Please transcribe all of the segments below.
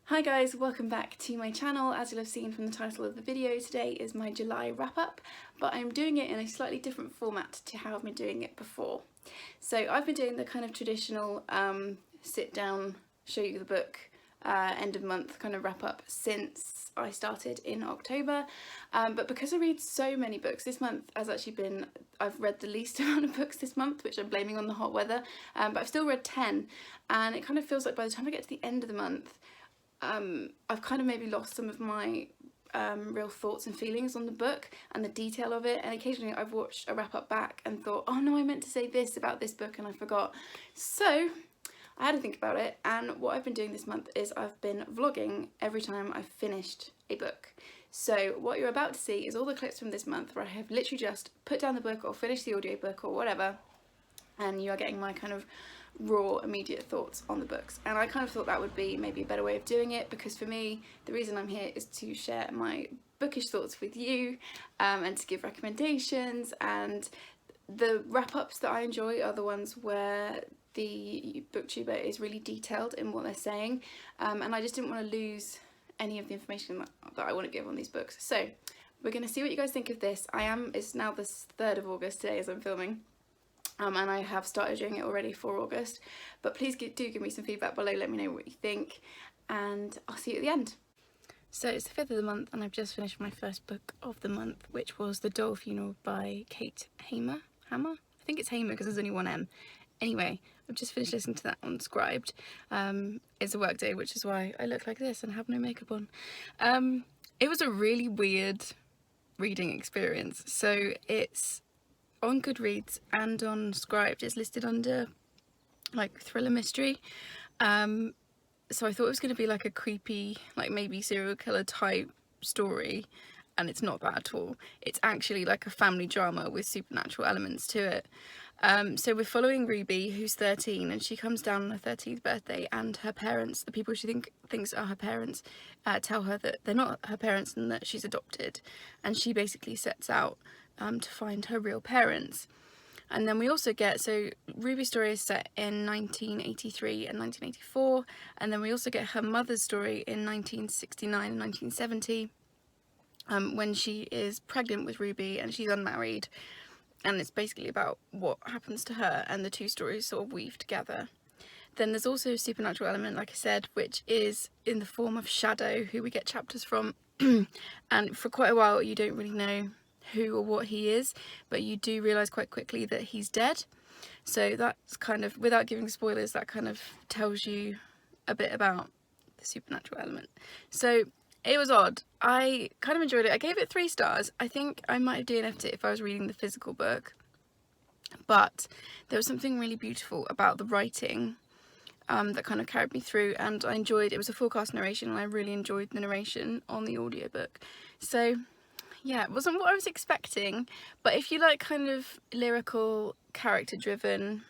Hi guys, welcome back to my channel. As you'll have seen from the title of the video, today is my July wrap-up, but I'm doing it in a slightly different format to how I've been doing it before. So I've been doing the kind of traditional sit down, show you the book, end of month kind of wrap-up since I started in October, but because I read so many books, this month has actually been, I've read the least amount of books this month, which I'm blaming on the hot weather, but I've still read 10, and it kind of feels like by the time I get to the end of the month, I've kind of maybe lost some of my real thoughts and feelings on the book and the detail of it, and occasionally I've watched a wrap-up back and thought, oh no, I meant to say this about this book and I forgot. So I had to think about it, and what I've been doing this month is I've been vlogging every time I've finished a book. So what you're about to see is all the clips from this month where I have literally just put down the book or finished the audiobook or whatever, and you are getting my kind of raw immediate thoughts on the books. And I kind of thought that would be maybe a better way of doing it, because for me the reason I'm here is to share my bookish thoughts with you, and to give recommendations, and the wrap-ups that I enjoy are the ones where the booktuber is really detailed in what they're saying, and I just didn't want to lose any of the information that I want to give on these books. So we're going to see what you guys think of this. It's now the 3rd of August today as I'm filming. And I have started doing it already for August, but please do give me some feedback below, let me know what you think, and I'll see you at the end. So it's the 5th of the month and I've just finished my first book of the month, which was The Dolf by Kate Hammer? I think it's Hammer because there's only one M. Anyway, I've just finished listening to that on Scribed. It's a work day, which is why I look like this and have no makeup on. It was a really weird reading experience. So it's on GoodReads and on Scribed. It's listed under like thriller mystery, so I thought it was going to be like a creepy, like maybe serial killer type story, and it's not that at all. It's actually like a family drama with supernatural elements to it. So we're following Ruby, who's 13, and she comes down on her 13th birthday, and her parents, the people she thinks are her parents, tell her that they're not her parents and that she's adopted, and she basically sets out to find her real parents. And then we also get, so Ruby's story is set in 1983 and 1984, and then we also get her mother's story in 1969 and 1970, when she is pregnant with Ruby and she's unmarried, and it's basically about what happens to her, and the two stories sort of weave together. Then there's also a supernatural element, like I said, which is in the form of Shadow, who we get chapters from, and for quite a while you don't really know who or what he is, but you do realise quite quickly that he's dead. So that's kind of, without giving spoilers, that kind of tells you a bit about the supernatural element. So it was odd. I kind of enjoyed it. I gave it 3 stars. I think I might have DNF'd it if I was reading the physical book, but there was something really beautiful about the writing that kind of carried me through, and I enjoyed it. Was a full cast narration, and I really enjoyed the narration on the audiobook. So yeah, it wasn't what I was expecting, but if you like kind of lyrical, character-driven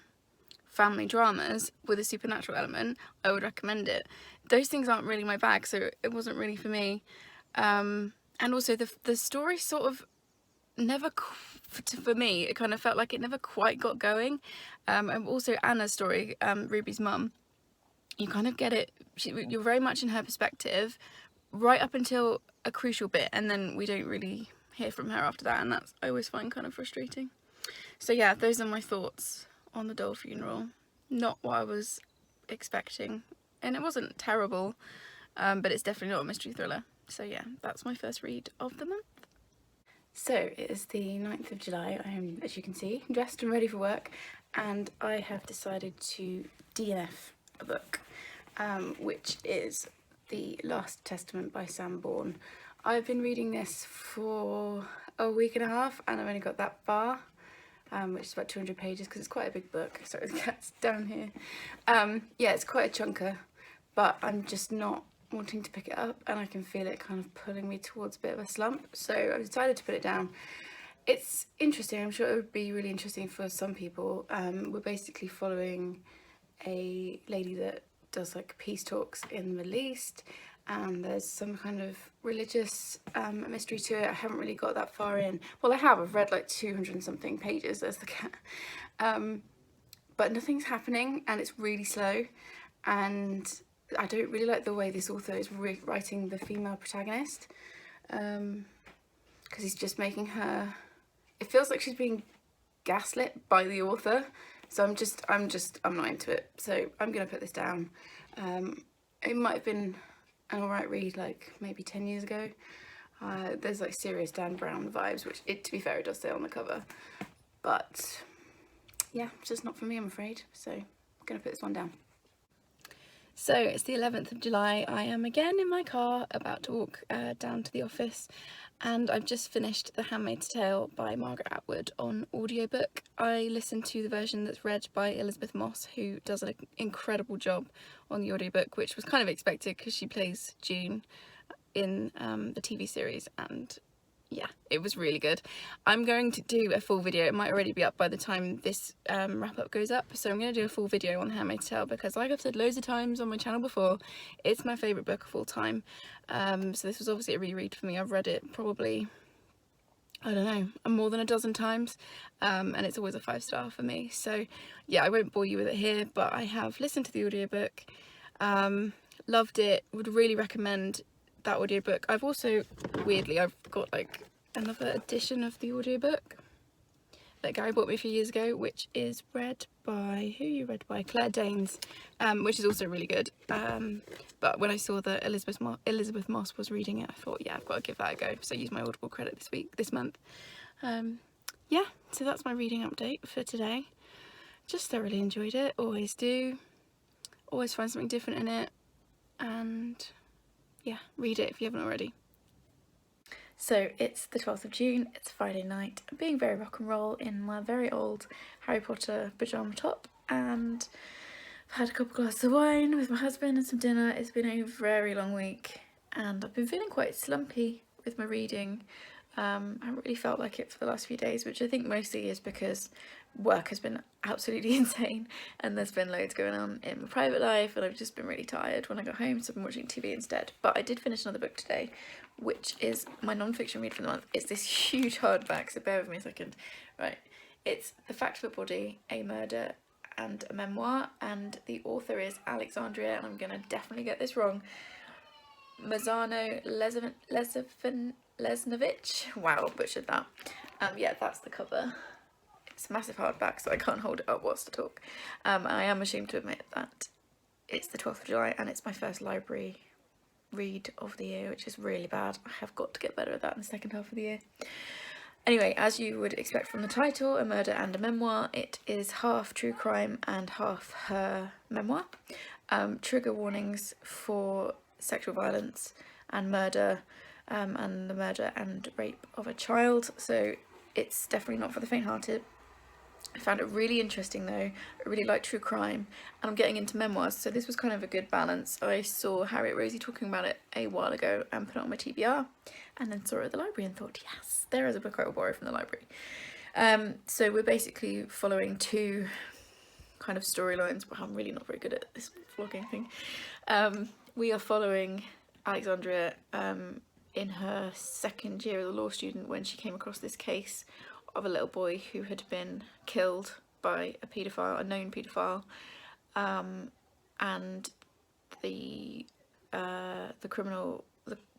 family dramas with a supernatural element, I would recommend it. Those things aren't really my bag, so it wasn't really for me. And also the story sort of never, for me, it kind of felt like it never quite got going. And also Anna's story, Ruby's mum, you kind of get it, you're very much in her perspective right up until a crucial bit, and then we don't really hear from her after that, and that's, I always find, kind of frustrating. So yeah, those are my thoughts on the Dolf funeral. Not what I was expecting, and it wasn't terrible, but it's definitely not a mystery thriller. So yeah, that's my first read of the month. So it is the 9th of July. I am, as you can see, dressed and ready for work, and I have decided to DNF a book, which is The Last Testament by Sam Bourne. I've been reading this for a week and a half, and I've only got that far, which is about 200 pages because it's quite a big book. Sorry, the cat's down here. Yeah, it's quite a chunker, but I'm just not wanting to pick it up, and I can feel it kind of pulling me towards a bit of a slump, so I've decided to put it down. It's interesting. I'm sure it would be really interesting for some people. We're basically following a lady that does like peace talks in the Middle East, and there's some kind of religious mystery to it. I haven't really got that far in. Well, I've read like 200 and something pages, there's the cat, but nothing's happening, and it's really slow, and I don't really like the way this author is writing the female protagonist, because he's just making her, it feels like she's being gaslit by the author, so I'm not into it, so I'm gonna put this down. It might have been an alright read like maybe 10 years ago. There's like serious Dan Brown vibes, which to be fair, it does say on the cover, but yeah, it's just not for me, I'm afraid, so I'm gonna put this one down. So it's the 11th of July, I am again in my car about to walk down to the office, and I've just finished The Handmaid's Tale by Margaret Atwood on audiobook. I listened to the version that's read by Elizabeth Moss, who does an incredible job on the audiobook, which was kind of expected because she plays June in the TV series, and yeah, it was really good. I'm going to do a full video, it might already be up by the time this wrap up goes up, so I'm going to do a full video on Handmaid's Tale because, like I've said loads of times on my channel before, it's my favourite book of all time. So this was obviously a reread for me. I've read it probably, I don't know, more than a dozen times, and it's always a 5-star for me. So yeah, I won't bore you with it here, but I have listened to the audiobook, loved it, would really recommend that audiobook. I've also, weirdly, I've got like another edition of the audiobook that Gary bought me a few years ago, which is read by, Claire Danes, which is also really good. But when I saw that Elizabeth Moss was reading it, I thought, yeah, I've got to give that a go. So I used my Audible credit this month. Yeah, so that's my reading update for today. Just thoroughly enjoyed it, always do. Always find something different in it, and yeah, read it if you haven't already. So it's the 12th of June, it's Friday night. I'm being very rock and roll in my very old Harry Potter pyjama top, and I've had a couple glasses of wine with my husband and some dinner. It's been a very long week and I've been feeling quite slumpy with my reading. I haven't really felt like it for the last few days, which I think mostly is because work has been absolutely insane and there's been loads going on in my private life, and I've just been really tired when I got home, so I've been watching TV instead. But I did finish another book today, which is my non-fiction read for the month. It's this huge hardback, so bear with me a second. Right, it's The Fact of a Body, A Murder and a Memoir, and the author is Alexandria, and I'm gonna definitely get this wrong, Mazzano Lesnovich. Wow, butchered that. Yeah, that's the cover. It's a massive hardback, so I can't hold it up whilst I talk. I am ashamed to admit that it's the 12th of July and it's my first library read of the year, which is really bad. I have got to get better at that in the second half of the year. Anyway, as you would expect from the title, A Murder and a Memoir, it is half true crime and half her memoir. Trigger warnings for sexual violence and murder, and the murder and rape of a child, so it's definitely not for the faint-hearted. I found it really interesting though. I really like true crime and I'm getting into memoirs, so this was kind of a good balance. I saw Harriet Rosie talking about it a while ago and put it on my TBR, and then saw it at the library and thought, yes, there is a book I will borrow from the library. So we're basically following two kind of storylines, but I'm really not very good at this vlogging thing. We are following Alexandria in her second year as a law student when she came across this case of a little boy who had been killed by a paedophile, a known paedophile, and the criminal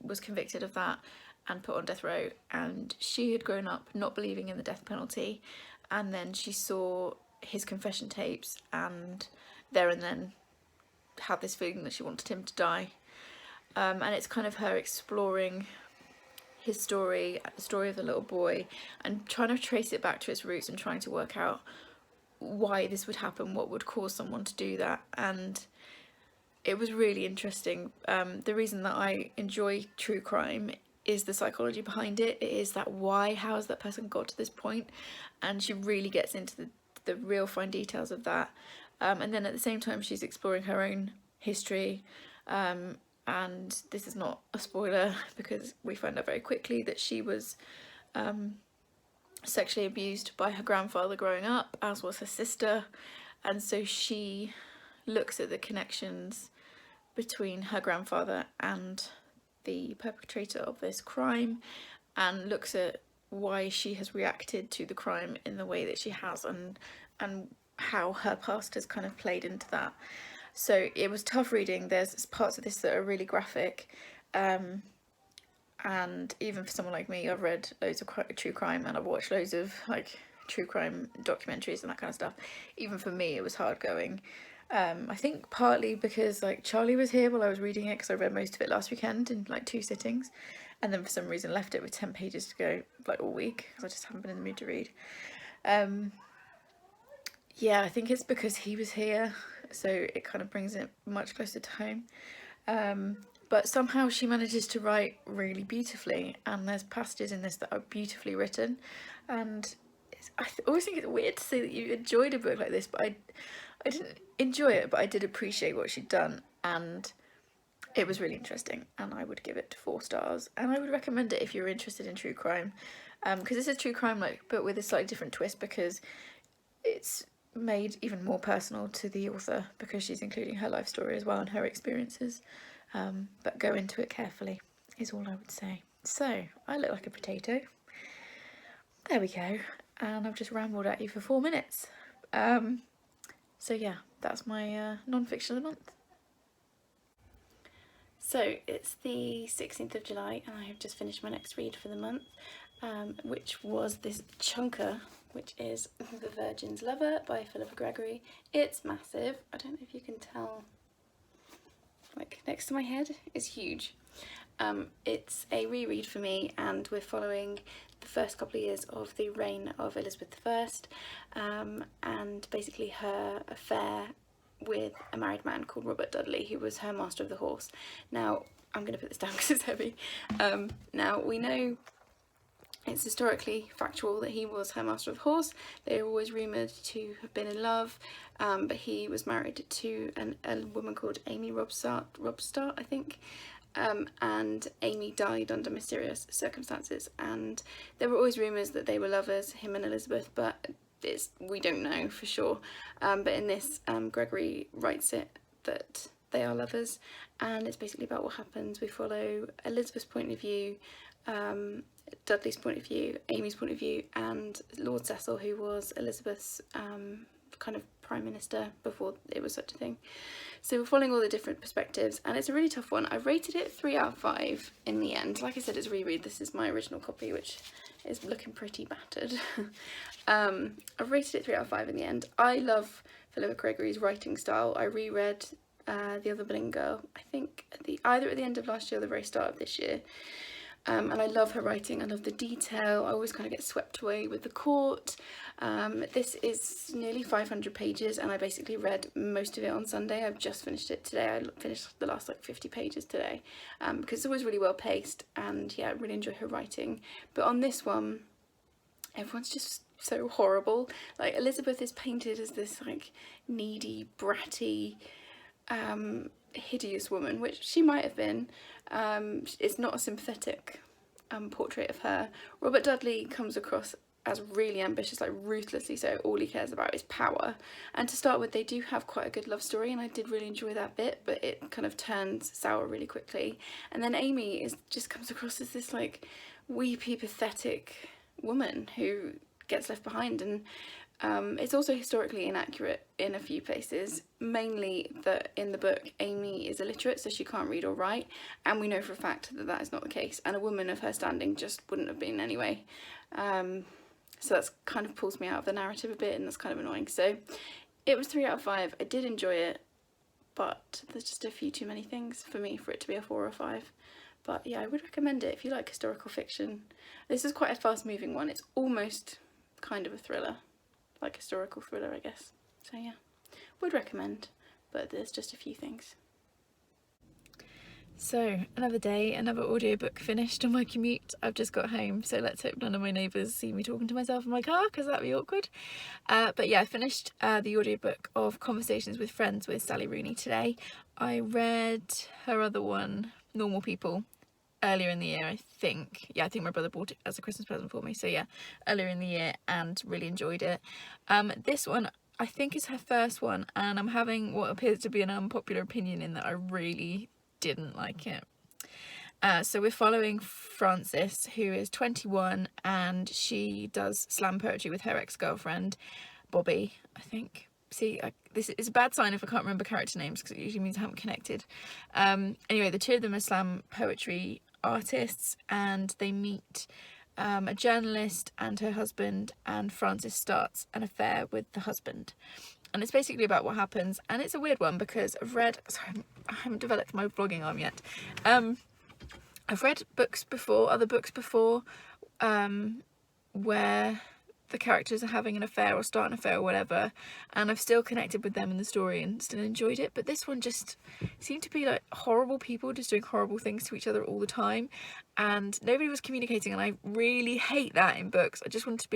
was convicted of that and put on death row, and she had grown up not believing in the death penalty, and then she saw his confession tapes and there and then had this feeling that she wanted him to die. And it's kind of her exploring his story, the story of the little boy, and trying to trace it back to its roots and trying to work out why this would happen, what would cause someone to do that. And it was really interesting. The reason that I enjoy true crime is the psychology behind it. It is that why, how has that person got to this point, and she really gets into the real fine details of that. And then at the same time she's exploring her own history, and this is not a spoiler because we find out very quickly that she was sexually abused by her grandfather growing up, as was her sister, and so she looks at the connections between her grandfather and the perpetrator of this crime, and looks at why she has reacted to the crime in the way that she has, and how her past has kind of played into that. So it was tough reading. There's parts of this that are really graphic, and even for someone like me, I've read loads of true crime and I've watched loads of like true crime documentaries and that kind of stuff. Even for me, it was hard going. I think partly because like Charlie was here while I was reading it, because I read most of it last weekend in like 2 sittings, and then for some reason left it with 10 pages to go like all week because I just haven't been in the mood to read. Yeah, I think it's because he was here, so it kind of brings it much closer to home. But somehow she manages to write really beautifully, and there's passages in this that are beautifully written, and I always think it's weird to say that you enjoyed a book like this, but I didn't enjoy it, but I did appreciate what she'd done, and it was really interesting, and I would give it 4 stars, and I would recommend it if you're interested in true crime, because this is true crime, like, but with a slightly different twist, because it's made even more personal to the author because she's including her life story as well and her experiences. But go into it carefully is all I would say. So I look like a potato. There we go. And I've just rambled at you for 4 minutes. So yeah, that's my non-fiction of the month. So it's the 16th of July and I have just finished my next read for the month, which was this chunker, which is The Virgin's Lover by Philippa Gregory. It's massive. I don't know if you can tell, like next to my head, it's huge. It's a reread for me, and we're following the first couple of years of the reign of Elizabeth I, and basically her affair with a married man called Robert Dudley, who was her Master of the Horse. Now, I'm going to put this down because it's heavy. Now, we know it's historically factual that he was her Master of the Horse. They were always rumoured to have been in love, but he was married to a woman called Amy Robstart, I think, and Amy died under mysterious circumstances, and there were always rumours that they were lovers, him and Elizabeth, but we don't know for sure. But in this, Gregory writes it that they are lovers, and it's basically about what happens. We follow Elizabeth's point of view, Dudley's point of view, Amy's point of view, and Lord Cecil, who was Elizabeth's kind of prime minister before it was such a thing. So we're following all the different perspectives, and it's a really tough one. I've rated it 3 out of 5 in the end. Like I said, it's a reread. This is my original copy, which is looking pretty battered. I've rated it 3 out of 5 in the end. I love Philippa Gregory's writing style. I reread The Other Boleyn Girl, I think either at the end of last year or the very start of this year. And I love her writing. I love the detail. I always kind of get swept away with the court. This is nearly 500 pages, and I basically read most of it on Sunday. I've just finished it today. I finished the last like 50 pages today, because it's always really well paced, and yeah, I really enjoy her writing. But on this one, everyone's just so horrible. Like, Elizabeth is painted as this like needy, bratty, hideous woman, which she might have been. It's not a sympathetic portrait of her. Robert Dudley comes across as really ambitious, like ruthlessly so. All he cares about is power. And to start with, they do have quite a good love story, and I did really enjoy that bit, but it kind of turns sour really quickly. And then Amy just comes across as this like weepy, pathetic woman who gets left behind, and it's also historically inaccurate in a few places, mainly that in the book Amy is illiterate, so she can't read or write, and we know for a fact that that is not the case, and a woman of her standing just wouldn't have been anyway. So that's kind of pulls me out of the narrative a bit, and that's kind of annoying. So it was 3 out of 5. I did enjoy it, but there's just a few too many things for me for it to be a 4 or 5. But yeah, I would recommend it if you like historical fiction. This is quite a fast moving one. It's almost kind of a thriller, like historical thriller, I guess. So yeah, would recommend, but there's just a few things. So another day, another audiobook finished on my commute. I've just got home, so let's hope none of my neighbours see me talking to myself in my car, because that'd be awkward. But yeah, I finished the audiobook of Conversations with Friends with Sally Rooney today. I read her other one, Normal People, earlier in the year, I think. Yeah, I think my brother bought it as a Christmas present for me, so yeah, earlier in the year, and really enjoyed it. This one I think is her first one, and I'm having what appears to be an unpopular opinion in that I really didn't like it. So we're following Frances, who is 21, and she does slam poetry with her ex-girlfriend Bobby, I think. see, this is a bad sign if I can't remember character names, because it usually means I haven't connected. Anyway, the two of them are slam poetry artists, and they meet a journalist and her husband, and Frances starts an affair with the husband. And it's basically about what happens, and it's a weird one because sorry, I haven't developed my vlogging arm yet. I've read other books before, where the characters are having an affair or start an affair or whatever, and I've still connected with them in the story and still enjoyed it. But this one just seemed to be like horrible people just doing horrible things to each other all the time, and nobody was communicating, and I really hate that in books. I just wanted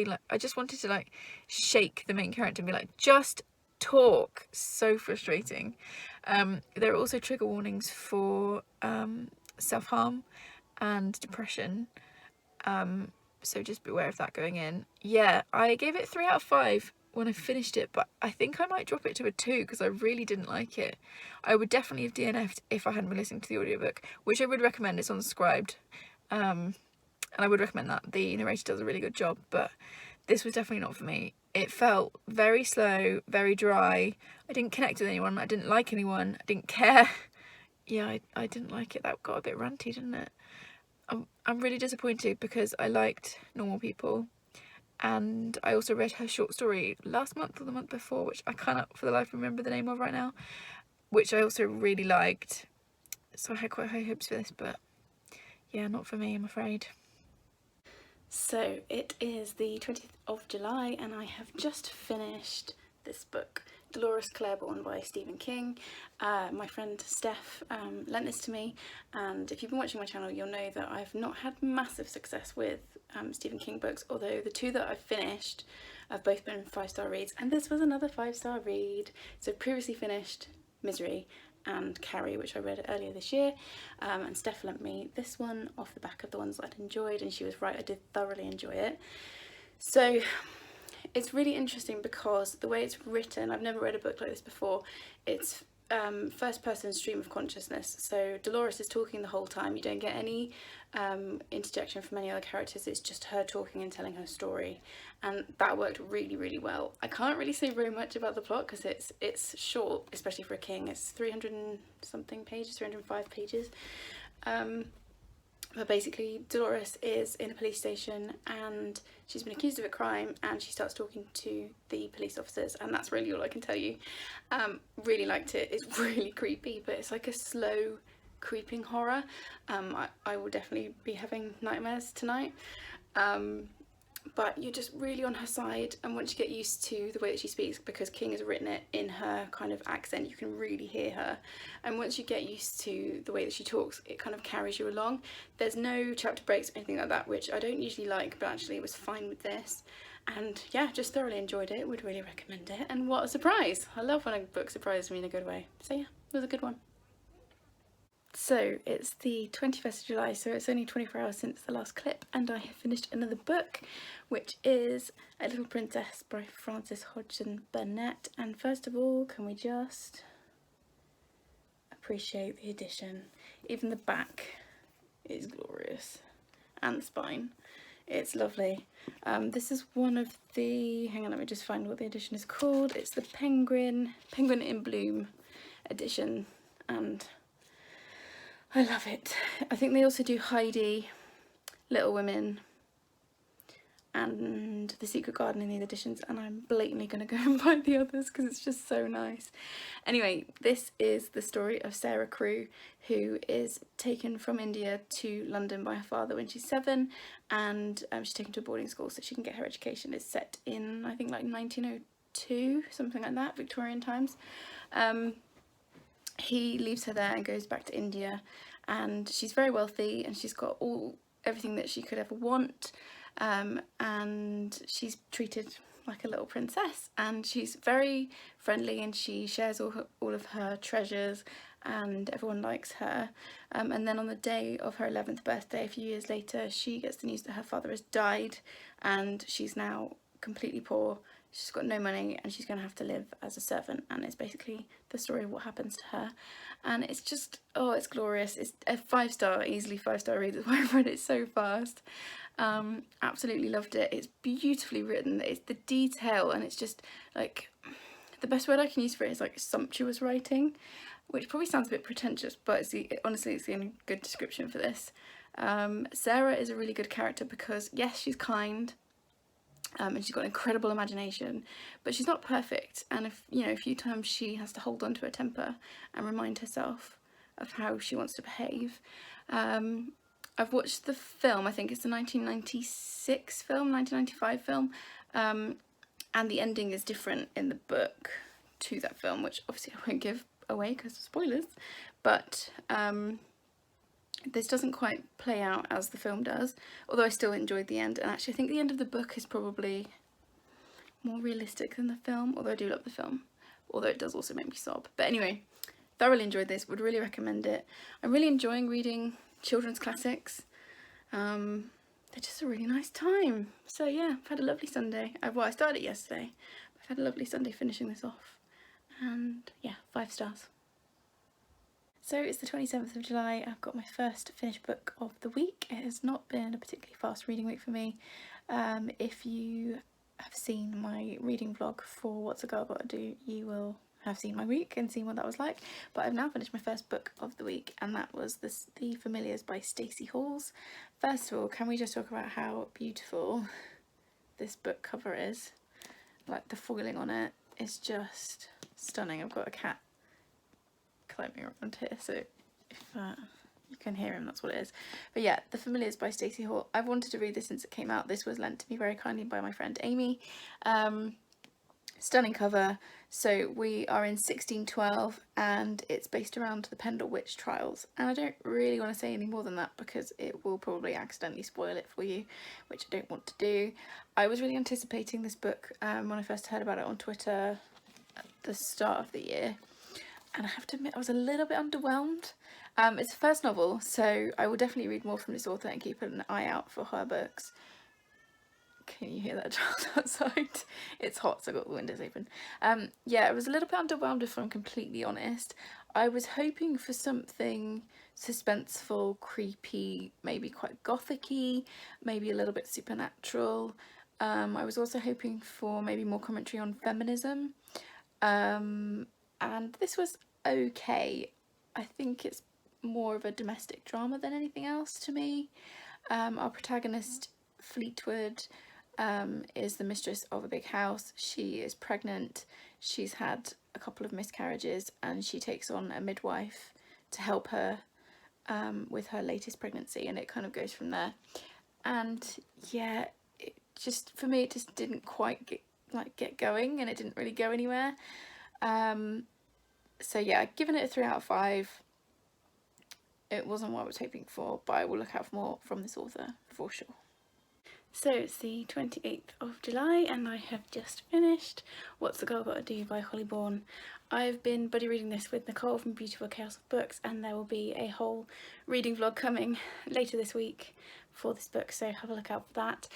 to shake the main character and be like, just talk. So frustrating. There are also trigger warnings for self-harm and depression, so just beware of that going in. Yeah, I gave it 3 out of 5 when I finished it, but I think I might drop it to a 2 because I really didn't like it. I would definitely have DNF'd if I hadn't been listening to the audiobook, which I would recommend. It's on Scribed, and I would recommend that. The narrator does a really good job, but this was definitely not for me. It felt very slow, very dry. I didn't connect with anyone. I didn't like anyone. I didn't care. Yeah, I didn't like it. That got a bit ranty, didn't it? I'm really disappointed because I liked Normal People, and I also read her short story last month or the month before, which I cannot for the life remember the name of right now, which I also really liked. So I had quite high hopes for this, but yeah, not for me, I'm afraid. So it is the 20th of July and I have just finished this book, Dolores Claiborne by Stephen King. My friend Steph lent this to me, and if you've been watching my channel you'll know that I've not had massive success with Stephen King books, although the 2 that I've finished have both been 5-star reads, and this was another 5-star read. So previously finished Misery and Carrie, which I read earlier this year, and Steph lent me this one off the back of the ones I'd enjoyed, and she was right, I did thoroughly enjoy it. So it's really interesting because the way it's written, I've never read a book like this before. It's first person stream of consciousness, so Dolores is talking the whole time. You don't get any interjection from any other characters. It's just her talking and telling her story, and that worked really, really well. I can't really say very much about the plot because it's short, especially for a King. It's 300 and something pages, 305 pages. But basically Dolores is in a police station and she's been accused of a crime, and she starts talking to the police officers, and that's really all I can tell you. Really liked it. It's really creepy, but it's like a slow creeping horror. I will definitely be having nightmares tonight. But you're just really on her side, and once you get used to the way that she speaks, because King has written it in her kind of accent, you can really hear her, and once you get used to the way that she talks, it kind of carries you along. There's no chapter breaks or anything like that, which I don't usually like, but actually it was fine with this. And yeah, just thoroughly enjoyed it, would really recommend it, and what a surprise! I love when a book surprises me in a good way, so yeah, it was a good one. So it's the 21st of July, so it's only 24 hours since the last clip, and I have finished another book, which is A Little Princess by Frances Hodgson Burnett. And first of all, can we just appreciate the edition? Even the back is glorious, and the spine. It's lovely. This is one of the, hang on, let me just find what the edition is called. It's the Penguin in Bloom edition, and I love it. I think they also do Heidi, Little Women, and The Secret Garden in these editions, and I'm blatantly going to go and buy the others because it's just so nice. Anyway, this is the story of Sarah Crewe, who is taken from India to London by her father when she's 7, and she's taken to a boarding school so she can get her education. It's set in, I think, like 1902, something like that, Victorian times. He leaves her there and goes back to India, and she's very wealthy and she's got everything that she could ever want, and she's treated like a little princess, and she's very friendly, and she shares all of her treasures, and everyone likes her. And then on the day of her 11th birthday, a few years later, she gets the news that her father has died, and she's now completely poor. She's got no money, and she's going to have to live as a servant, and it's basically the story of what happens to her. And it's just, oh, it's glorious. It's a 5-star, easily 5-star read. That's why I've read it so fast. Absolutely loved it. It's beautifully written. It's the detail, and it's just like the best word I can use for it is like sumptuous writing, which probably sounds a bit pretentious, but honestly it's the only good description for this. Sarah is a really good character because yes, she's kind, and she's got an incredible imagination, but she's not perfect, and a few times she has to hold on to her temper and remind herself of how she wants to behave. I've watched the film, I think it's the 1996 film, 1995 film, and the ending is different in the book to that film, which obviously I won't give away because of spoilers, but this doesn't quite play out as the film does, although I still enjoyed the end, and actually I think the end of the book is probably more realistic than the film, although I do love the film, although it does also make me sob. But anyway, thoroughly enjoyed this, would really recommend it. I'm really enjoying reading children's classics. They're just a really nice time. So yeah, I've had a lovely Sunday. I started it yesterday, but I've had a lovely Sunday finishing this off, and yeah, 5 stars. So it's the 27th of July, I've got my first finished book of the week. It has not been a particularly fast reading week for me. If you have seen my reading vlog for What's a Girl Gotta Do, you will have seen my week and seen what that was like. But I've now finished my first book of the week, and that was The Familiars by Stacey Halls. First of all, can we just talk about how beautiful this book cover is? Like, the foiling on it is just stunning. I've got a cat climbing around here, so if you can hear him, that's what it is. But yeah, The Familiars by Stacey Hall. I've wanted to read this since it came out. This was lent to me very kindly by my friend Amy. Stunning cover. So we are in 1612 and it's based around the Pendle Witch trials, and I don't really want to say any more than that because it will probably accidentally spoil it for you, which I don't want to do. I was really anticipating this book when I first heard about it on Twitter at the start of the year, and I have to admit I was a little bit underwhelmed. It's a first novel, so I will definitely read more from this author and keep an eye out for her books. Can you hear that child outside? It's hot, so I've got the windows open. Yeah, I was a little bit underwhelmed, if I'm completely honest. I was hoping for something suspenseful, creepy, maybe quite gothic-y, maybe a little bit supernatural. I was also hoping for maybe more commentary on feminism. And this was okay. I think it's more of a domestic drama than anything else to me. Our protagonist, Fleetwood, is the mistress of a big house. She is pregnant, she's had a couple of miscarriages, and she takes on a midwife to help her with her latest pregnancy, and it kind of goes from there. And yeah, for me it just didn't quite get going, and it didn't really go anywhere. So yeah, I've given it a 3 out of 5. It wasn't what I was hoping for, but I will look out for more from this author for sure. So it's the 28th of July and I have just finished What's a Girl Gotta Do by Holly Bourne. I've been buddy reading this with Nicole from Beautiful Chaos of Books, and there will be a whole reading vlog coming later this week for this book, so have a look out for that.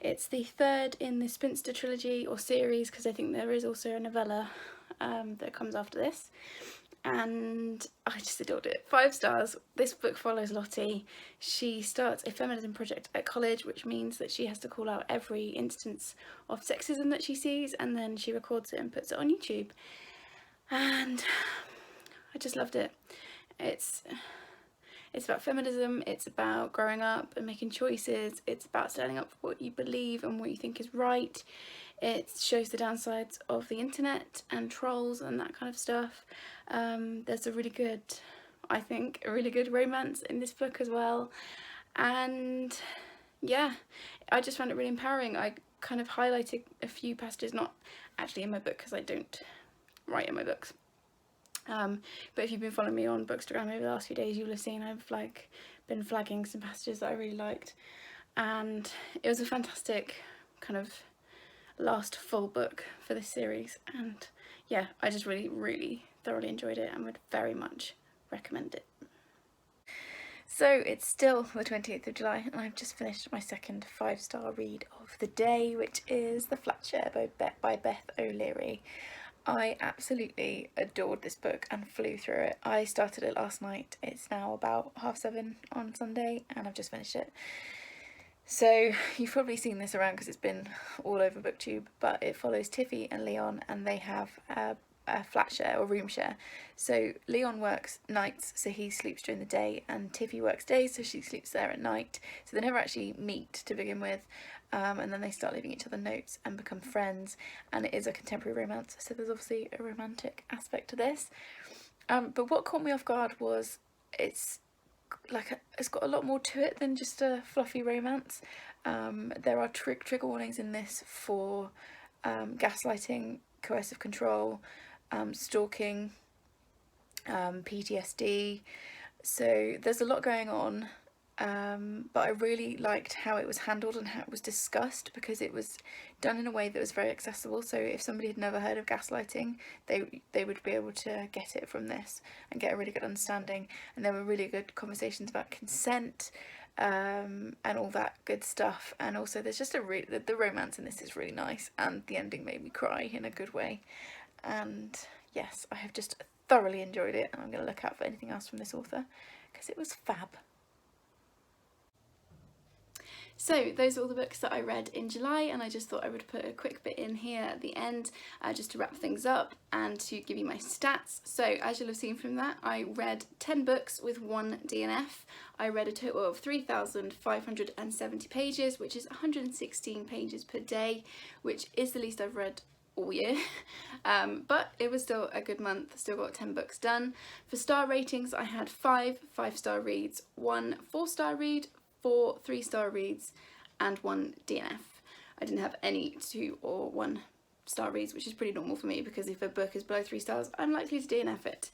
It's the 3rd in the Spinster trilogy or series, because I think there is also a novella that comes after this, and I just adored it. 5 stars. This book follows Lottie. She starts a feminism project at college, which means that she has to call out every instance of sexism that she sees, and then she records it and puts it on YouTube. And I just loved it. It's about feminism, it's about growing up and making choices, it's about standing up for what you believe and what you think is right. It shows the downsides of the internet and trolls and that kind of stuff. There's a really good, I think, a really good romance in this book as well. And yeah, I just found it really empowering. I kind of highlighted a few passages, not actually in my book because I don't write in my books. But if you've been following me on Bookstagram over the last few days, you'll have seen I've been flagging some passages that I really liked, and it was a fantastic kind of last full book for this series, and yeah, I just really thoroughly enjoyed it and would very much recommend it. So it's still the 20th of July and I've just finished my second 5-star read of the day, which is The Flat Share by Beth O'Leary. I absolutely adored this book and flew through it. I started it last night. It's now about 7:30 on Sunday and I've just finished it. So you've probably seen this around because it's been all over Booktube, but it follows Tiffy and Leon, and they have a flat share or room share. So Leon works nights, so he sleeps during the day, and Tiffy works days, so she sleeps there at night. So they never actually meet to begin with, and then they start leaving each other notes and become friends, and it is a contemporary romance, so there's obviously a romantic aspect to this. But what caught me off guard was it's got a lot more to it than just a fluffy romance. There are trigger warnings in this for gaslighting, coercive control, stalking, PTSD, so there's a lot going on, but I really liked how it was handled and how it was discussed, because it was done in a way that was very accessible. So if somebody had never heard of gaslighting, they would be able to get it from this and get a really good understanding. And there were really good conversations about consent, and all that good stuff. And also there's just the romance in this is really nice, and the ending made me cry in a good way. And yes, I have just thoroughly enjoyed it, and I'm going to look out for anything else from this author because it was fab. So those are all the books that I read in July, and I just thought I would put a quick bit in here at the end just to wrap things up and to give you my stats. So as you'll have seen from that, I read 10 books with 1 DNF. I read a total of 3,570 pages, which is 116 pages per day, which is the least I've read all year, but it was still a good month. Still got 10 books done. For star ratings, I had 5 5-star reads, 1 4-star read, 4 3-star reads, and 1 DNF. I didn't have any 2 or 1-star reads, which is pretty normal for me, because if a book is below 3 stars, I'm likely to DNF it.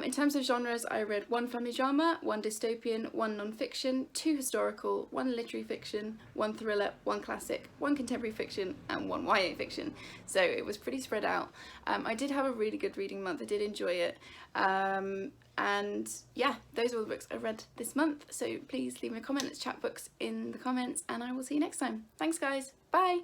In terms of genres, I read 1 family drama, 1 dystopian, 1 non-fiction, 2 historical, 1 literary fiction, 1 thriller, 1 classic, 1 contemporary fiction, and 1 YA fiction. So it was pretty spread out. I did have a really good reading month. I did enjoy it. And yeah, those are all the books I read this month. So please leave me a comment. Let's chat books in the comments, and I will see you next time. Thanks guys. Bye.